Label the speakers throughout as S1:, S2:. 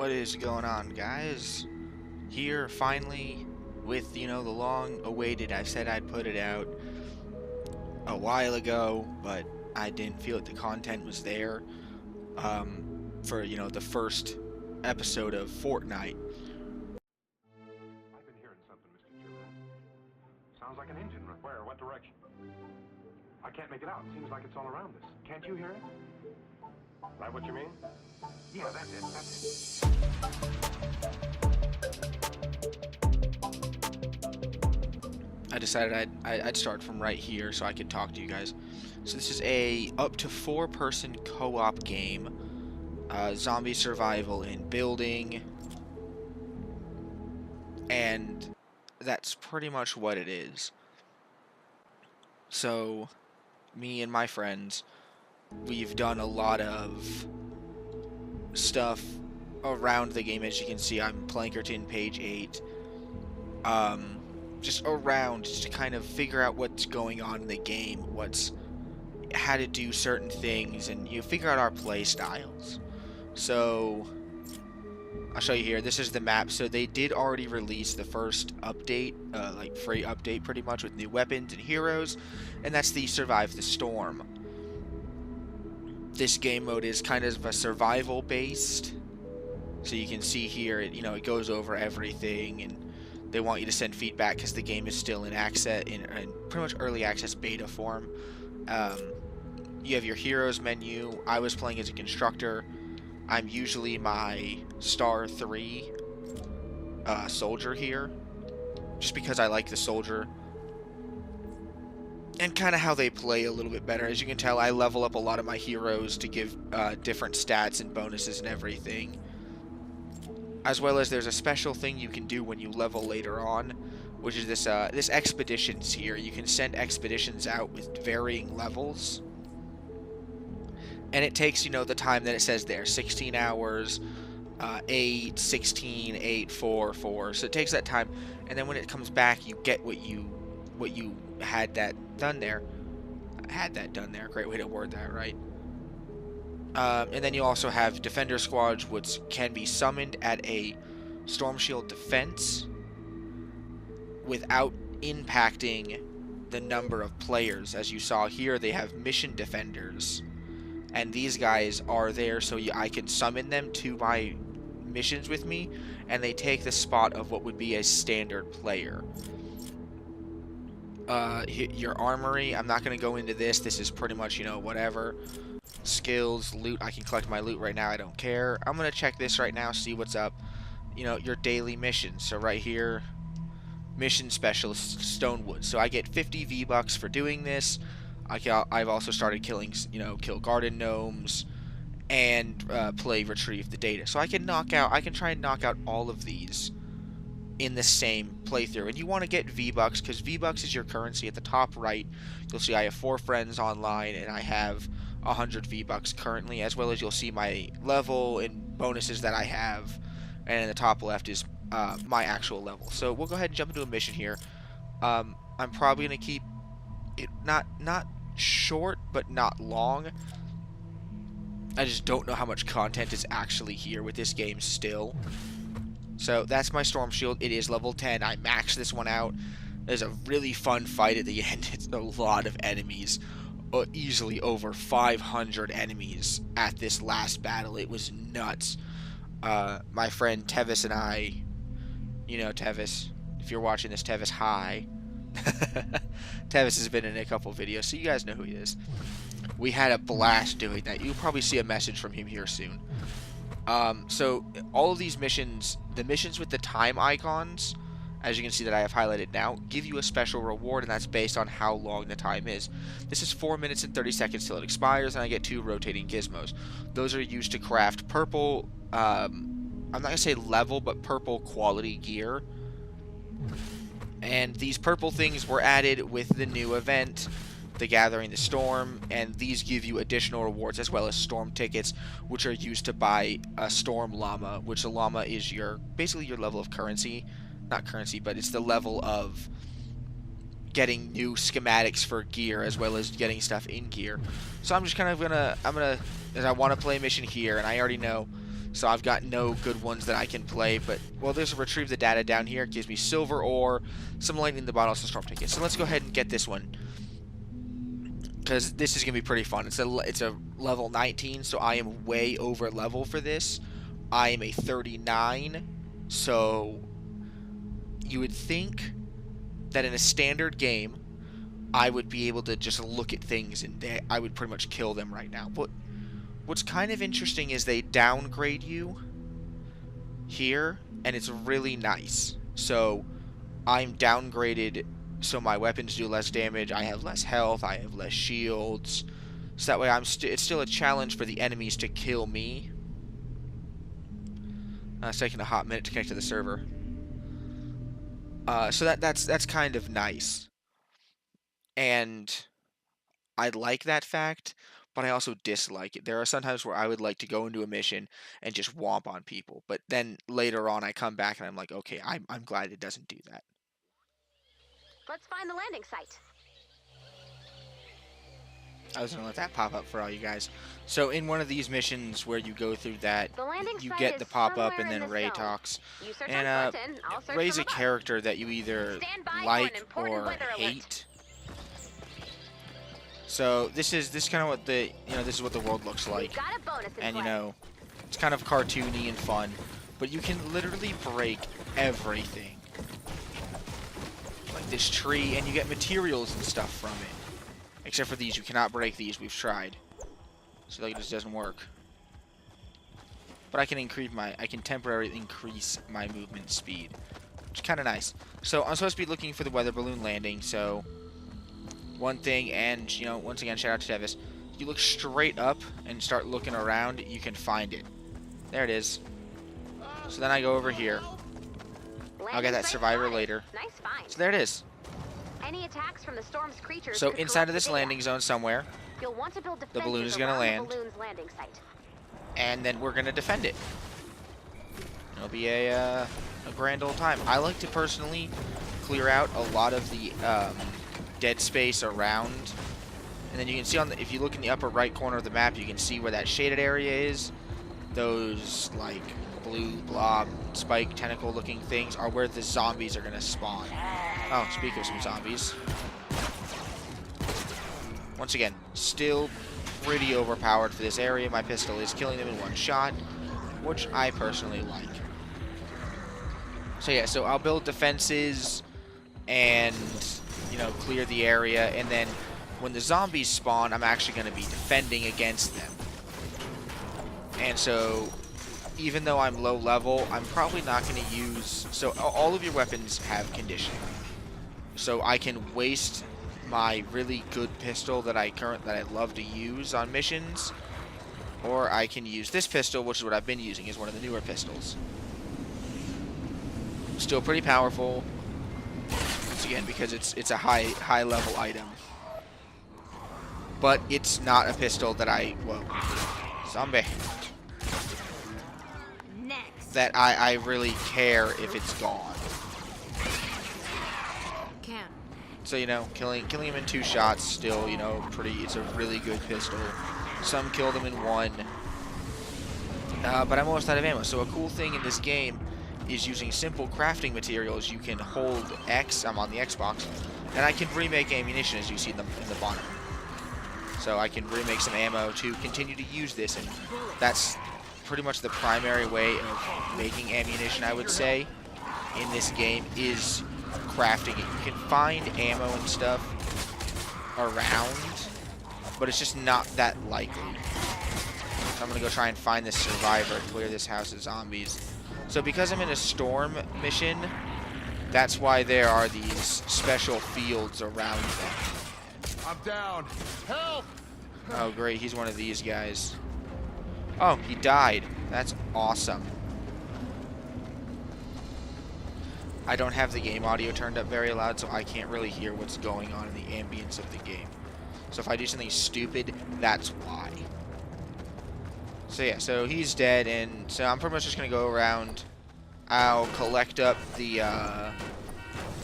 S1: What is going on, guys? Here, finally, with, the long-awaited, I said I'd put it out a while ago, but I didn't feel that the content was there, for, the first episode of Fortnite.
S2: I've been hearing something, Mr. Gilman. Sounds like an engine. Where? What direction? I can't make it out. Seems like it's all around us. Can't you hear it? That what you mean? Yeah, that's it. That's
S1: I decided I'd start from right here so I could talk to you guys. So this is a up to 4-person co-op game, zombie survival in building, and that's pretty much what it is. So, me and my friends, we've done a lot of stuff around the game. As you can see, I'm Plankerton, page 8. Just around, just to kind of figure out what's going on in the game, how to do certain things, and you figure out our play styles. So, I'll show you here. This is the map. So they did already release the first update, like free update pretty much, with new weapons and heroes, and that's the Survive the Storm. This game mode is kind of a survival based, so you can see here, it goes over everything, and they want you to send feedback because the game is still in access, in pretty much early access beta form. You have your heroes menu. I was playing as a constructor. I'm usually my star 3 soldier here, just because I like the soldier and kind of how they play a little bit better. As you can tell, I level up a lot of my heroes to give different stats and bonuses and everything, as well as there's a special thing you can do when you level later on, which is this expeditions here. You can send expeditions out with varying levels. And it takes, the time that it says there, 16 hours, 8, 16, 8, 4, 4. So it takes that time, and then when it comes back, you get what you had that done there. Great way to word that, right? And then you also have Defender Squads, which can be summoned at a Storm Shield defense without impacting the number of players. As you saw here, they have Mission Defenders. And these guys are there so I can summon them to my missions with me, and they take the spot of what would be a standard player. Your armory, I'm not going to go into this. This is pretty much, whatever. Skills, loot, I can collect my loot right now. I don't care. I'm going to check this right now, see what's up. Your daily missions. So right here, Mission Specialist, Stonewood. So I get 50 V-Bucks for doing this. I've also started killing, kill garden gnomes, and retrieve the data. So I can try and knock out all of these in the same playthrough. And you want to get V-Bucks, because V-Bucks is your currency. At the top right, you'll see I have 4 friends online, and I have 100 V-Bucks currently, as well as you'll see my level and bonuses that I have. And in the top left is my actual level. So we'll go ahead and jump into a mission here. I'm probably going to keep it not short, but not long. I just don't know how much content is actually here with this game still. So that's my Storm Shield. It is level 10. I maxed this one out. There's a really fun fight at the end. It's a lot of enemies. Easily over 500 enemies at this last battle. It was nuts. My friend Tevis and I, Tevis, if you're watching this, Tevis, hi. Tevis has been in a couple videos, so you guys know who he is. We had a blast doing that. You'll probably see a message from him here soon. So all of these missions, the missions with the time icons, as you can see that I have highlighted now, give you a special reward, and that's based on how long the time is. This is 4 minutes and 30 seconds till it expires, and I get 2 rotating gizmos. Those are used to craft purple, I'm not going to say level, but purple quality gear. And these purple things were added with the new event, the Gathering the Storm, and these give you additional rewards as well as storm tickets, which are used to buy a storm llama, which a llama is basically your level of currency. Not currency, but it's the level of getting new schematics for gear as well as getting stuff in gear. So I'm just kind of as I want to play a mission here, and I already know so I've got no good ones that I can play. But, well, there's a retrieve the data down here. It gives me silver ore, some lightning in the bottle, some storm tickets. So let's go ahead and get this one, because this is going to be pretty fun. It's a level 19, so I am way over level for this. I am a 39, so you would think that in a standard game, I would be able to just look at things and I would pretty much kill them right now. But what's kind of interesting is they downgrade you here, and it's really nice. So I'm downgraded so my weapons do less damage, I have less health, I have less shields. So that way it's still a challenge for the enemies to kill me. It's taking a hot minute to connect to the server. So that's kind of nice. And I like that fact, but I also dislike it. There are sometimes where I would like to go into a mission and just womp on people, but then later on I come back and I'm like, okay, I'm glad it doesn't do that.
S3: Let's find the landing site.
S1: I was gonna let that pop up for all you guys. So in one of these missions where you go through that, you get the pop up and then Ray talks. And Ray's a character that you either like or hate. So this is kind of what this is what the world looks like. And it's kind of cartoony and fun, but you can literally break everything. Like this tree, and you get materials and stuff from it. Except for these, you cannot break these. We've tried, so like it just doesn't work. But I can temporarily increase my movement speed, which is kind of nice. So I'm supposed to be looking for the weather balloon landing. So one thing, and once again, shout out to Davis. You look straight up and start looking around, you can find it. There it is. So then I go over here. I'll get that survivor later.
S3: Nice find.
S1: So there it is.
S3: Any attacks from the storm's creatures.
S1: So inside of this landing zone somewhere,
S3: you'll want to build
S1: the balloon is going to land,
S3: the balloon's landing site.
S1: And then we're going to defend it. It'll be a grand old time. I like to personally clear out a lot of the dead space around, and then you can see if you look in the upper right corner of the map, you can see where that shaded area is. Those like blue blob spike tentacle looking things are where the zombies are going to spawn. Oh, speak of some zombies. Once again, still pretty overpowered for this area. My pistol is killing them in one shot, which I personally like. So yeah, so I'll build defenses and clear the area, and then when the zombies spawn, I'm actually going to be defending against them. And so even though I'm low level, I'm probably not going to use... So all of your weapons have conditioning. So I can waste my really good pistol that I love to use on missions, or I can use this pistol, which is what I've been using, is one of the newer pistols. Still pretty powerful. Once again, because it's a high level item. But it's not a pistol that whoa. Zombie. That I really care if it's gone. So killing him in 2 shots still, it's a really good pistol. Some kill them in 1. But I'm almost out of ammo. So a cool thing in this game is using simple crafting materials. You can hold X, I'm on the Xbox, and I can remake ammunition, as you see in the bottom. So I can remake some ammo to continue to use this, and that's pretty much the primary way of making ammunition, I would say, in this game, is crafting it. You can find ammo and stuff around, but it's just not that likely. So I'm going to go try and find this survivor, clear this house of zombies. So because I'm in a storm mission, that's why there are these special fields around them.
S2: I'm down. Help!
S1: Oh, great. He's one of these guys. Oh, he died. That's awesome. I don't have the game audio turned up very loud, so I can't really hear what's going on in the ambience of the game. So if I do something stupid, that's why. So yeah, so he's dead, and so I'm pretty much just going to go around. I'll collect up the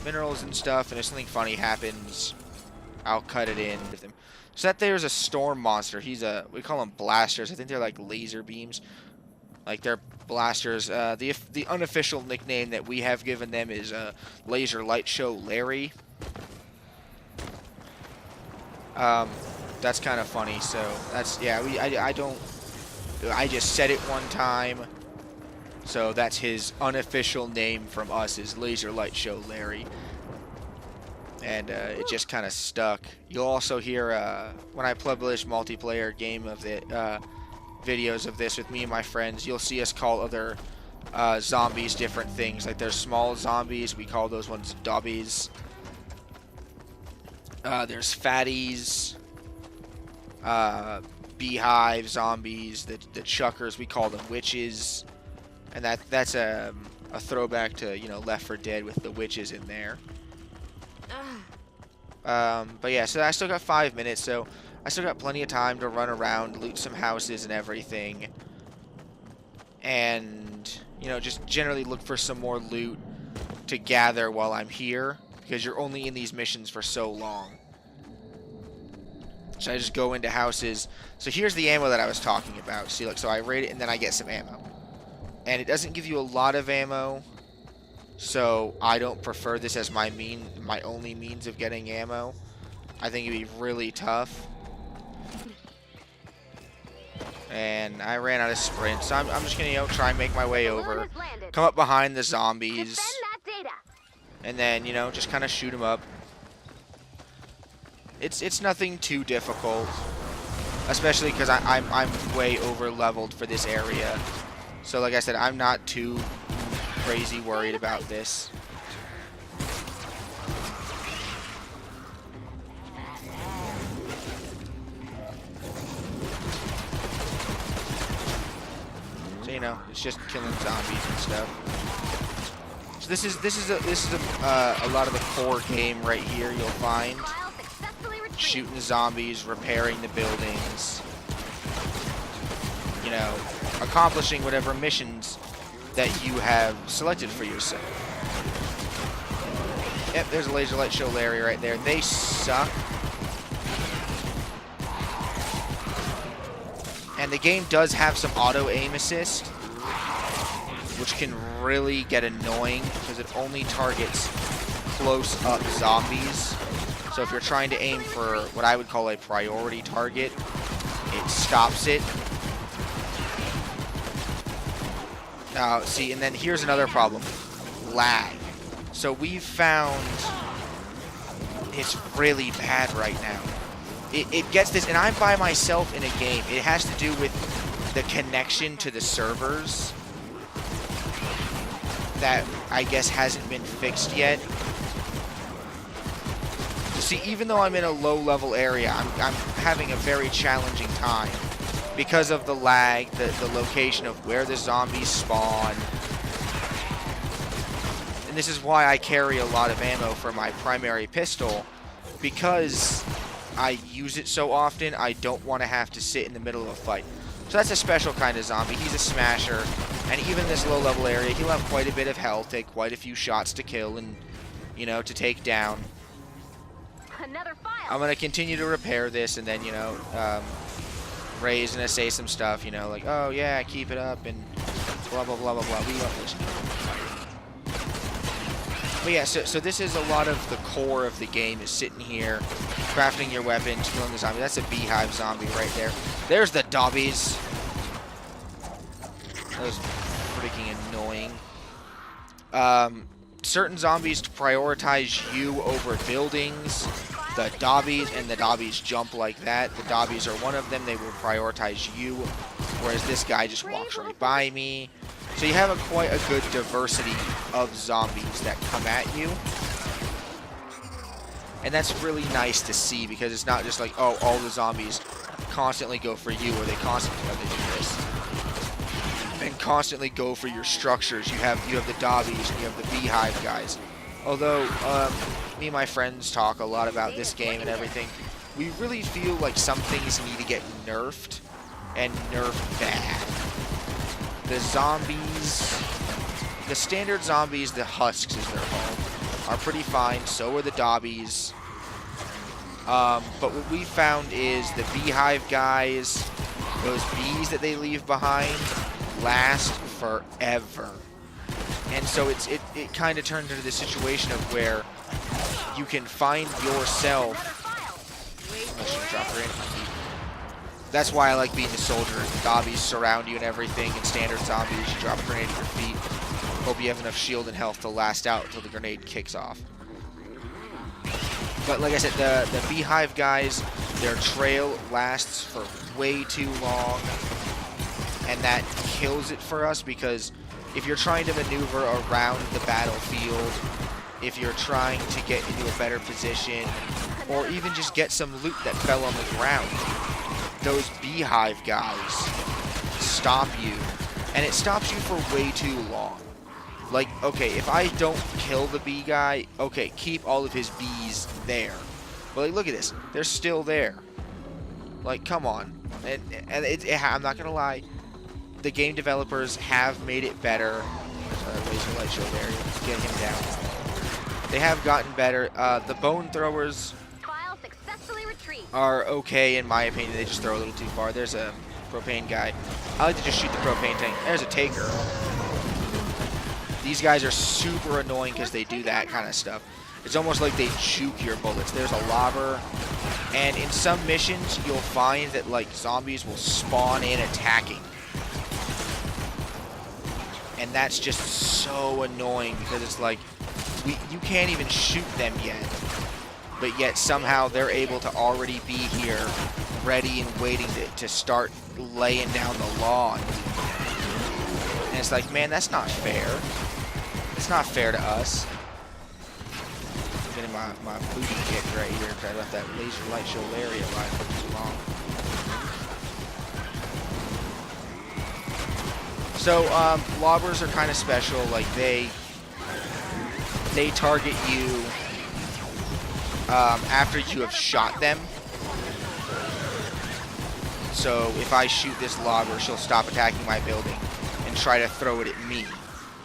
S1: minerals and stuff, and if something funny happens, I'll cut it in with them. So that there's a storm monster. We call them blasters. I think they're like laser beams. Like their blasters. The unofficial nickname that we have given them is Laser Light Show Larry. That's kind of funny. So that's yeah. I just said it one time. So that's his unofficial name from us is Laser Light Show Larry. And it just kind of stuck. You'll also hear when I publish multiplayer game of the videos of this with me and my friends, you'll see us call other zombies different things. Like there's small zombies, we call those ones dobbies. There's fatties, beehive zombies, the chuckers, we call them witches. And that's a throwback to, you know, Left 4 Dead with the witches in there. But yeah, so I still got 5 minutes, so I still got plenty of time to run around, loot some houses and everything. And, you know, just generally look for some more loot to gather while I'm here, because you're only in these missions for so long. So I just go into houses. So here's the ammo that I was talking about. See, like, so I raid it and then I get some ammo. And it doesn't give you a lot of ammo. So I don't prefer this as my only means of getting ammo. I think it'd be really tough. And I ran out of sprint, so I'm just gonna, you know, try and make my way over, come up behind the zombies, and then, you know, just kind of shoot them up. It's nothing too difficult, especially because I'm way over leveled for this area. So like I said, I'm not too crazy worried about this. So you know, it's just killing zombies and stuff. So this is a lot of the core game right here. You'll find shooting zombies, repairing the buildings, you know, accomplishing whatever missions that you have selected for yourself. Yep, there's a Laser Light Show Larry right there. They suck. And the game does have some auto aim assist, which can really get annoying because it only targets close up zombies. So if you're trying to aim for what I would call a priority target, it stops it. Now, see, and then here's another problem. Lag. So we've found it's really bad right now. It gets this, and I'm by myself in a game. It has to do with the connection to the servers that I guess hasn't been fixed yet. See, even though I'm in a low-level area, I'm having a very challenging time because of the lag, the location of where the zombies spawn. And this is why I carry a lot of ammo for my primary pistol, because I use it so often, I don't want to have to sit in the middle of a fight. So that's a special kind of zombie. He's a smasher, and even in this low-level area, he'll have quite a bit of health, take quite a few shots to kill and, you know, to take down.
S3: Another file.
S1: I'm going to continue to repair this, and then, you know, Ray's going to say some stuff, you know, like, oh, yeah, keep it up, and blah, blah, blah, blah, blah. We love this. But yeah, so this is a lot of the core of the game, is sitting here, crafting your weapons, killing the zombie. That's a beehive zombie right there. There's the dobbies. That was freaking annoying. Certain zombies prioritize you over buildings. The dobbies, and the dobbies jump like that. The dobbies are one of them. They will prioritize you, whereas this guy just walks right by me. So you have quite a good diversity of zombies that come at you. And that's really nice to see, because it's not just like, oh, all the zombies constantly go for you, or they constantly do this. And constantly go for your structures. You have the dobbies, and you have the beehive guys. Although, me and my friends talk a lot about this game and everything, we really feel like some things need to get nerfed, and nerfed bad. The zombies, the standard zombies, the husks is their home, are pretty fine. So are the dobbies. But what we found is the beehive guys, those bees that they leave behind, last forever. And so it kind of turns into this situation of where you can find yourself. I shouldn't drop her in. That's why I like being a soldier. Zombies surround you and everything. In standard zombies, you drop a grenade at your feet. Hope you have enough shield and health to last out until the grenade kicks off. But like I said, the beehive guys, their trail lasts for way too long. And that kills it for us because if you're trying to maneuver around the battlefield, if you're trying to get into a better position, or even just get some loot that fell on the ground, those beehive guys stop you. And it stops you for way too long. Like, okay, if I don't kill the bee guy, okay, keep all of his bees there. But like, look at this. They're still there. Like, come on. And I'm not going to lie. The game developers have made it better. Sorry, laser light show there. Let's get him down. They have gotten better. The bone throwers are okay in my opinion. They just throw a little too far. There's a propane guy. I like to just shoot the propane tank. There's a taker. These guys are super annoying because they do that kind of stuff. It's almost like they juke your bullets. There's a lobber. And in some missions, you'll find that like zombies will spawn in attacking. And that's just so annoying because it's like, you can't even shoot them yet. But yet somehow they're able to already be here, ready and waiting to start laying down the law. And it's like, man, that's not fair. It's not fair to us. I'm getting my booty kicked right here because I left that laser light show area alive for too long. So, lobbers are kind of special. Like, they target you after you have shot them. So, if I shoot this lobber, she'll stop attacking my building and try to throw it at me.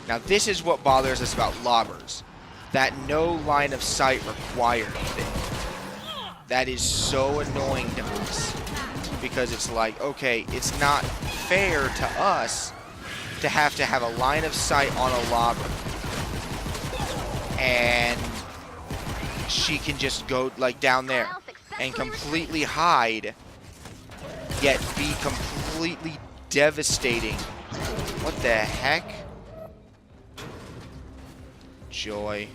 S1: Now, this is what bothers us about lobbers. That no line of sight required thing. That is so annoying to us. Because it's like, okay, it's not fair to us to have a line of sight on a lobber. And she can just go, like, down there and completely hide, yet be completely devastating. What the heck? Joy.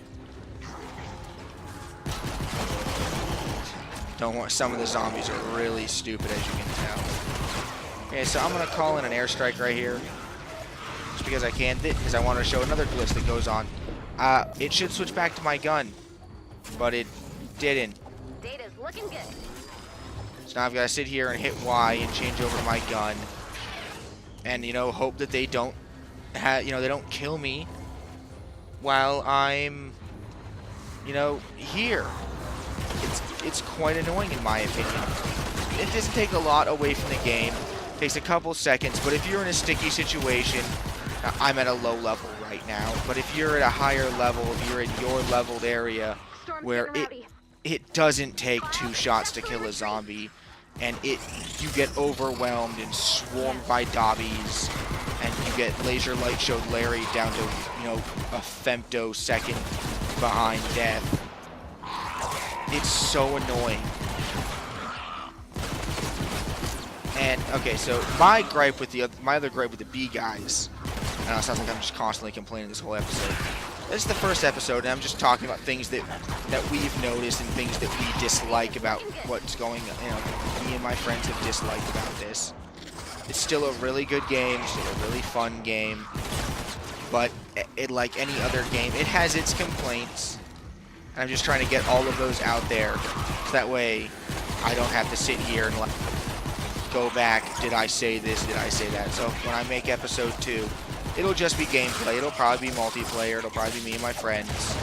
S1: Don't want. Some of the zombies are really stupid, as you can tell. Okay, so I'm gonna call in an airstrike right here, just because I can, because I want to show another glitch that goes on. It should switch back to my gun, but it didn't.
S3: Data's looking good.
S1: So now I've got to sit here and hit Y and change over to my gun, and hope that they don't, they don't kill me while I'm, here. It's quite annoying in my opinion. It doesn't take a lot away from the game. It takes a couple seconds, but if you're in a sticky situation, I'm at a low level right now, but if you're at a higher level, if you're in your leveled area where it doesn't take 2 shots to kill a zombie, and you get overwhelmed and swarmed by dobbies, and you get laser light showed Larry down to, a femtosecond behind death. It's so annoying. And okay, so my other gripe with the B guys. I know it sounds like I'm just constantly complaining this whole episode. This is the first episode, and I'm just talking about things that we've noticed and things that we dislike about what's going on. Me and my friends have disliked about this. It's still a really good game, still a really fun game, but like any other game, it has its complaints. And I'm just trying to get all of those out there, so that way I don't have to sit here and go back, did I say this, did I say that? So when I make episode 2, it'll just be gameplay, it'll probably be multiplayer, it'll probably be me and my friends.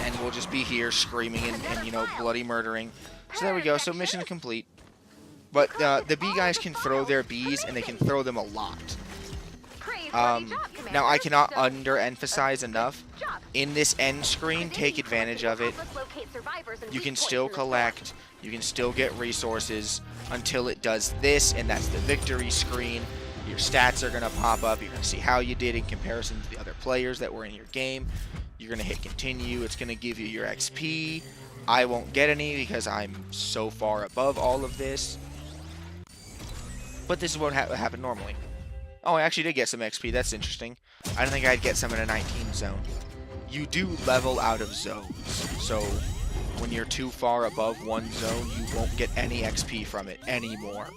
S1: And we'll just be here screaming and bloody murdering. So there we go, so mission complete. But the bee guys can throw their bees, and they can throw them a lot. Now I cannot underemphasize enough, in this end screen, take advantage of it. You can still collect, you can still get resources until it does this, and that's the victory screen. Your stats are going to pop up. You're going to see how you did in comparison to the other players that were in your game. You're going to hit continue. It's going to give you your XP. I won't get any because I'm so far above all of this. But this is what happen normally. Oh, I actually did get some XP. That's interesting. I didn't think I'd get some in a 19 zone. You do level out of zones. So when you're too far above one zone, you won't get any XP from it anymore.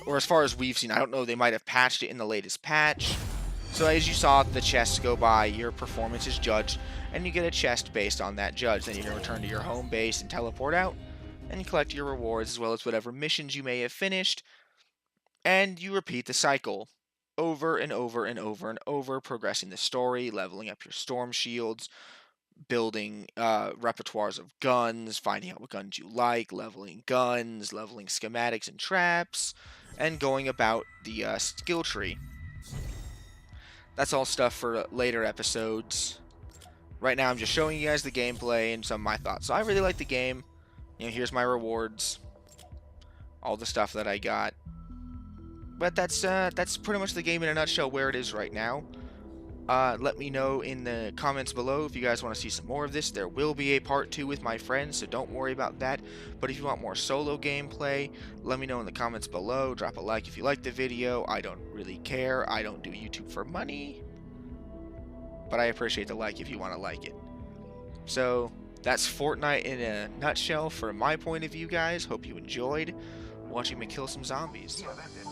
S1: Or as far as we've seen, I don't know, they might have patched it in the latest patch. So as you saw the chests go by, your performance is judged, and you get a chest based on that judge. Then you're going to return to your home base and teleport out, and collect your rewards as well as whatever missions you may have finished, and you repeat the cycle over and over and over and over, progressing the story, leveling up your storm shields, building repertoires of guns, finding out what guns you like, leveling guns, leveling schematics and traps, and going about the skill tree. That's all stuff for later episodes. Right now I'm just showing you guys the gameplay and some of my thoughts. So I really like the game. You know, here's my rewards, all the stuff that I got. But that's pretty much the game in a nutshell where it is right now. Let me know in the comments below if you guys want to see some more of this. There will be a part 2 with my friends, so don't worry about that. But if you want more solo gameplay, let me know in the comments below. Drop a like if you like the video. I don't really care. I don't do YouTube for money. But I appreciate the like if you want to like it. So that's Fortnite in a nutshell from my point of view, guys. Hope you enjoyed watching me kill some zombies.
S2: Yeah, that's it.